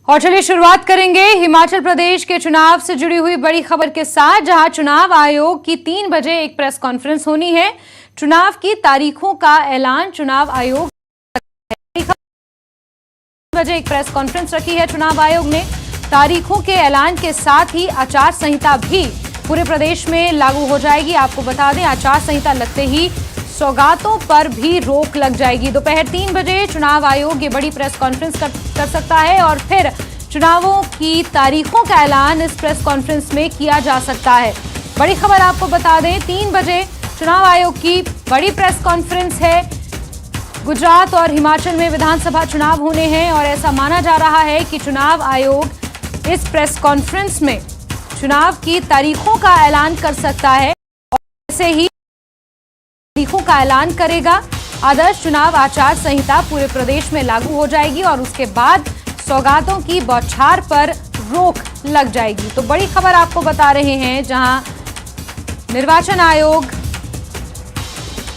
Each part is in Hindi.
और चलिए शुरुआत करेंगे हिमाचल प्रदेश के चुनाव से जुड़ी हुई बड़ी खबर के साथ, जहां चुनाव आयोग की 3 बजे एक प्रेस कॉन्फ्रेंस होनी है। चुनाव की तारीखों का ऐलान चुनाव आयोग 3 बजे एक प्रेस कॉन्फ्रेंस रखी है। चुनाव आयोग ने तारीखों के ऐलान के साथ ही आचार संहिता भी पूरे प्रदेश में लागू हो जाएगी। आपको बता दें, आचार संहिता लगते ही सौगातों पर भी रोक लग जाएगी। दोपहर 3 बजे चुनाव आयोग ये बड़ी प्रेस कॉन्फ्रेंस कर सकता है और फिर चुनावों की तारीखों का ऐलान इस प्रेस कॉन्फ्रेंस में किया जा सकता है। बड़ी खबर आपको बता दें, 3 बजे चुनाव आयोग की बड़ी प्रेस कॉन्फ्रेंस है। गुजरात और हिमाचल में विधानसभा चुनाव होने हैं और ऐसा माना जा रहा है कि चुनाव आयोग इस प्रेस कॉन्फ्रेंस में चुनाव की तारीखों का ऐलान कर सकता है और ऐसे ही तारीखों का ऐलान करेगा। आदर्श चुनाव आचार संहिता पूरे प्रदेश में लागू हो जाएगी और उसके बाद सौगातों की बौछार पर रोक लग जाएगी। तो बड़ी खबर आपको बता रहे हैं, जहां निर्वाचन आयोग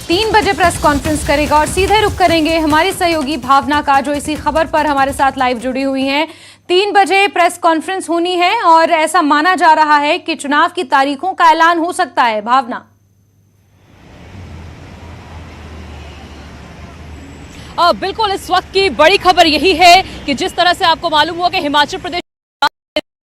3 बजे प्रेस कॉन्फ्रेंस करेगा और सीधे रुख करेंगे हमारी सहयोगी भावना का, जो इसी खबर पर हमारे साथ लाइव जुड़ी हुई हैं। 3 बजे प्रेस कॉन्फ्रेंस होनी है और ऐसा माना जा रहा है कि चुनाव की तारीखों का ऐलान हो सकता है। भावना, बिल्कुल इस वक्त की बड़ी खबर यही है कि जिस तरह से आपको मालूम हुआ कि हिमाचल प्रदेश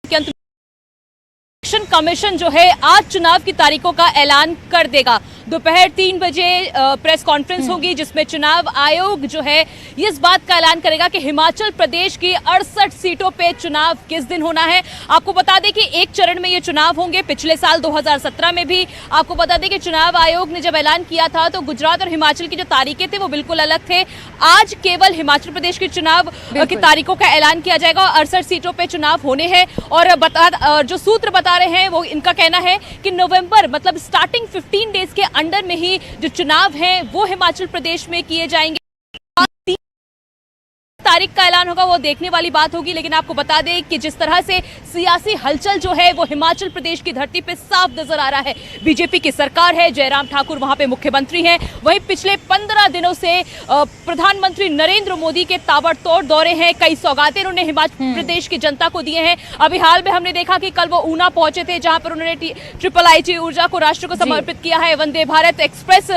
के अंत इलेक्शन कमीशन जो है आज चुनाव की तारीखों का ऐलान कर देगा। दोपहर 3 बजे प्रेस कॉन्फ्रेंस होगी जिसमें चुनाव आयोग जो है ये इस बात का ऐलान करेगा कि हिमाचल प्रदेश की 68 सीटों पे चुनाव किस दिन होना है। आपको बता दें कि एक चरण में ये चुनाव होंगे। पिछले साल 2017 में भी आपको बता दें कि चुनाव आयोग ने जब ऐलान किया था तो गुजरात और हिमाचल की जो तारीखें थे वो बिल्कुल अलग थे। आज केवल हिमाचल प्रदेश के चुनाव की तारीखों का ऐलान किया जाएगा। 68 सीटों पर चुनाव होने हैं और जो सूत्र बता रहे हैं वो इनका कहना है कि नवंबर मतलब स्टार्टिंग 15 डेज के अंडर में ही जो चुनाव हैं वो हिमाचल प्रदेश में किए जाएंगे। तारीख का ऐलान होगा वो देखने वाली बात होगी, लेकिन आपको बता दें कि जिस तरह से सियासी हलचल जो है वो हिमाचल प्रदेश की धरती पे साफ नजर आ रहा है। बीजेपी की सरकार है, जयराम ठाकुर वहां पे मुख्यमंत्री हैं। वहीं पिछले 15 दिनों से प्रधानमंत्री नरेंद्र मोदी के ताबड़तोड़ दौरे हैं। कई सौगातें उन्होंने हिमाचल प्रदेश की जनता को दिए हैं। अभी हाल में हमने देखा कि कल वो ऊना पहुंचे थे, जहां पर उन्होंने IIIT ऊर्जा को राष्ट्र को समर्पित किया है। वंदे भारत एक्सप्रेस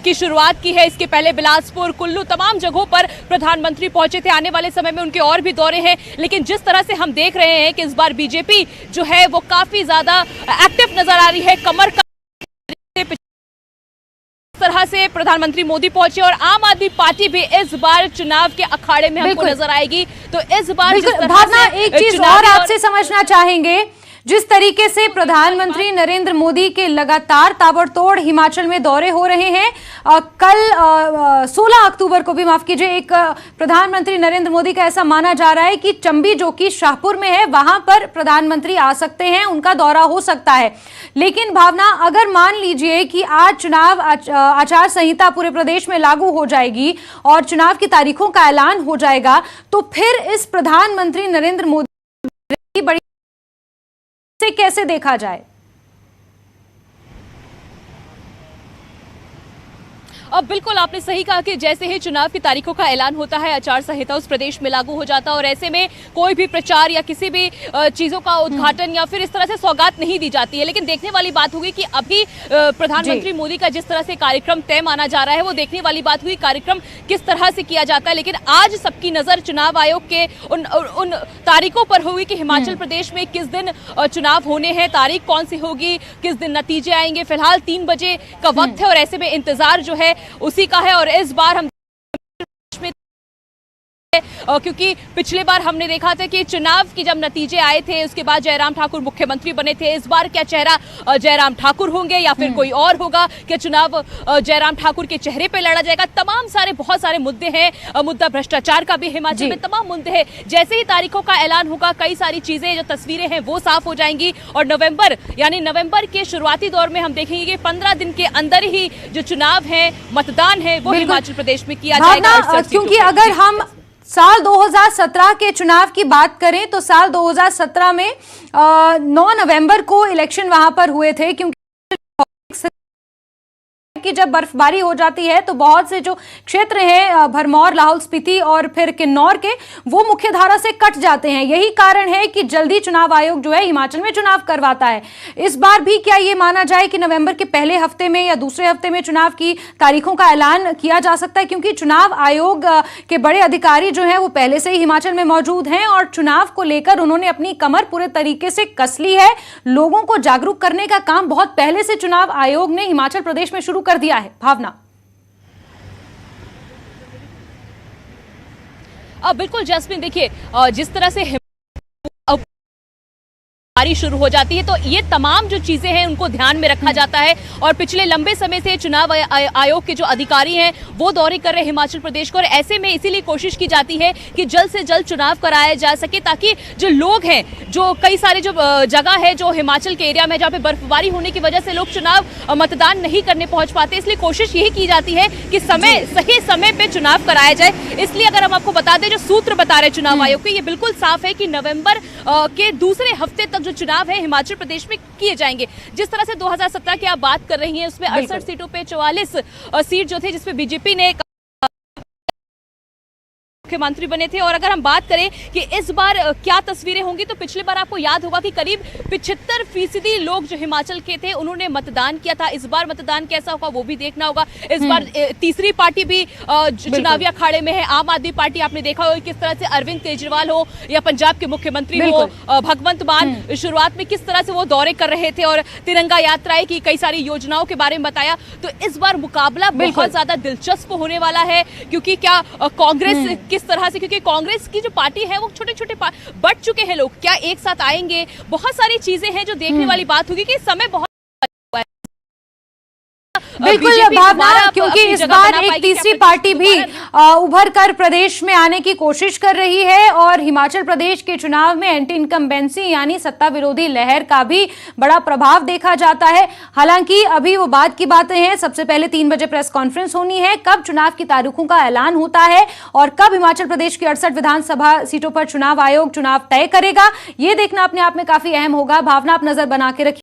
की शुरुआत की है। इसके पहले बिलासपुर, कुल्लू तमाम जगहों पर प्रधानमंत्री पहुंचे थे। आने वाले समय में उनके और भी दौरे हैं, लेकिन जिस तरह से हम देख रहे हैं कि इस बार बीजेपी जो है वो काफी ज्यादा एक्टिव नजर आ रही है। कमर का इस तरह से प्रधानमंत्री मोदी पहुंचे और आम आदमी पार्टी भी इस बार चुनाव के अखाड़े में हमको नजर आएगी। तो इस बार भावना, एक चीज और आपसे समझना चाहेंगे, जिस तरीके से प्रधानमंत्री नरेंद्र मोदी के लगातार ताबड़तोड़ हिमाचल में दौरे हो रहे हैं, कल 16 अक्टूबर को भी, माफ कीजिए, एक प्रधानमंत्री नरेंद्र मोदी का ऐसा माना जा रहा है कि चंबी जो कि शाहपुर में है वहां पर प्रधानमंत्री आ सकते हैं, उनका दौरा हो सकता है। लेकिन भावना, अगर मान लीजिए कि आज चुनाव आचार संहिता पूरे प्रदेश में लागू हो जाएगी और चुनाव की तारीखों का ऐलान हो जाएगा, तो फिर इस प्रधानमंत्री नरेंद्र मोदी की बड़ी से कैसे देखा जाए? अब बिल्कुल आपने सही कहा कि जैसे ही चुनाव की तारीखों का ऐलान होता है आचार संहिता उस प्रदेश में लागू हो जाता है और ऐसे में कोई भी प्रचार या किसी भी चीजों का उद्घाटन या फिर इस तरह से सौगात नहीं दी जाती है। लेकिन देखने वाली बात होगी कि अभी प्रधानमंत्री मोदी का जिस तरह से कार्यक्रम तय माना जा रहा है वो देखने वाली बात हुई, कार्यक्रम किस तरह से किया जाता है। लेकिन आज सबकी नजर चुनाव आयोग के उन तारीखों पर होगी कि हिमाचल प्रदेश में किस दिन चुनाव होने हैं, तारीख कौन सी होगी, किस दिन नतीजे आएंगे। फिलहाल 3 बजे का वक्त है और ऐसे में इंतजार जो है उसी का है। और इस बार हम क्योंकि पिछले बार हमने देखा था कि चुनाव की जब नतीजे आए थे उसके बाद जयराम ठाकुर मुख्यमंत्री बने थे। इस बार क्या चेहरा जयराम ठाकुर होंगे या फिर कोई और होगा? क्या चुनाव जयराम ठाकुर के चेहरे पे लड़ा जाएगा? तमाम सारे बहुत सारे मुद्दे हैं। मुद्दा भ्रष्टाचार का भी हिमाचल में तमाम मुद्दे हैं। जैसे ही तारीखों का ऐलान होगा कई सारी चीजें, जो तस्वीरें हैं वो साफ हो जाएंगी और नवंबर के शुरुआती दौर में हम देखेंगे कि 15 दिन के अंदर ही जो चुनाव है, मतदान है, वो हिमाचल प्रदेश में किया जाएगा। क्योंकि अगर हम साल 2017 के चुनाव की बात करें तो साल 2017 में 9 नवंबर को इलेक्शन वहां पर हुए थे, क्योंकि कि जब बर्फबारी हो जाती है तो बहुत से जो क्षेत्र हैं भरमौर, लाहौल स्पीति और फिर किन्नौर के, वो मुख्य धारा से कट जाते हैं। यही कारण है कि जल्दी चुनाव आयोग जो है हिमाचल में चुनाव करवाता है। इस बार भी क्या ये माना जाए कि नवंबर के पहले हफ्ते में या दूसरे हफ्ते में चुनाव की तारीखों का ऐलान किया जा सकता है, क्योंकि चुनाव आयोग के बड़े अधिकारी जो हैं वो पहले से ही हिमाचल में मौजूद हैं और चुनाव को लेकर उन्होंने अपनी कमर पूरे तरीके से कस ली है। लोगों को जागरूक करने का काम बहुत पहले से चुनाव आयोग ने हिमाचल प्रदेश में शुरू कर दिया है। भावना। बिल्कुल जैस्मिन, देखिए जिस तरह से बारिश शुरू हो जाती है तो ये तमाम जो चीजें हैं उनको ध्यान में रखा जाता है और पिछले लंबे समय से चुनाव आयोग के जो अधिकारी हैं वो दौरे कर रहे हिमाचल प्रदेश को, और ऐसे में इसीलिए कोशिश की जाती है कि जल्द से जल्द चुनाव कराया जा सके, ताकि जो लोग हैं, जो कई सारे जो जगह है जो हिमाचल के एरिया में जहाँ पे बर्फबारी होने की वजह से लोग चुनाव मतदान नहीं करने पहुंच पाते, इसलिए कोशिश यही की जाती है कि सही समय पे चुनाव कराया जाए। इसलिए अगर हम आपको बता दें, जो सूत्र बता रहे चुनाव आयोग के, ये बिल्कुल साफ है कि नवंबर के दूसरे हफ्ते तक जो चुनाव है हिमाचल प्रदेश में किए जाएंगे। जिस तरह से 2017 की आप बात कर रही हैं, उसमें 68 सीटों पे 44 सीट जो थे जिसपे बीजेपी ने मुख्यमंत्री बने थे। और अगर हम बात करें कि इस बार क्या तस्वीरें होंगी, तो पिछली बार आपको याद होगा कि करीब 75% लोग जो हिमाचल के थे उन्होंने मतदान किया था। इस बार मतदान कैसा होगा वो भी देखना होगा। इस बार तीसरी पार्टी भी चुनावी अखाड़े में है, आम आदमी पार्टी। आपने देखा हो किस तरह से अरविंद केजरीवाल हो या पंजाब के मुख्यमंत्री हो भगवंत मान, शुरुआत में किस तरह से वो दौरे कर रहे थे और तिरंगा यात्राएं की, कई सारी योजनाओं के बारे में बताया। तो इस बार मुकाबला बहुत ज्यादा दिलचस्प होने वाला है, क्योंकि क्या कांग्रेस किस तरह से, क्योंकि कांग्रेस की जो पार्टी है वो छोटे छोटे बढ़ चुके हैं लोग, क्या एक साथ आएंगे, बहुत सारी चीजें हैं जो देखने वाली बात होगी कि समय बहुत बिल्कुल भावना, क्योंकि इस बार एक तीसरी पार्टी भी उभर कर प्रदेश में आने की कोशिश कर रही है और हिमाचल प्रदेश के चुनाव में एंटी इनकम्बेंसी यानी सत्ता विरोधी लहर का भी बड़ा प्रभाव देखा जाता है। हालांकि अभी वो बात की बातें हैं, सबसे पहले 3 बजे प्रेस कॉन्फ्रेंस होनी है, कब चुनाव की तारीखों का ऐलान होता है और कब हिमाचल प्रदेश की 68 विधानसभा सीटों पर चुनाव आयोग चुनाव तय करेगा, ये देखना अपने आप में काफी अहम होगा। भावना, आप नजर बना के रखिए।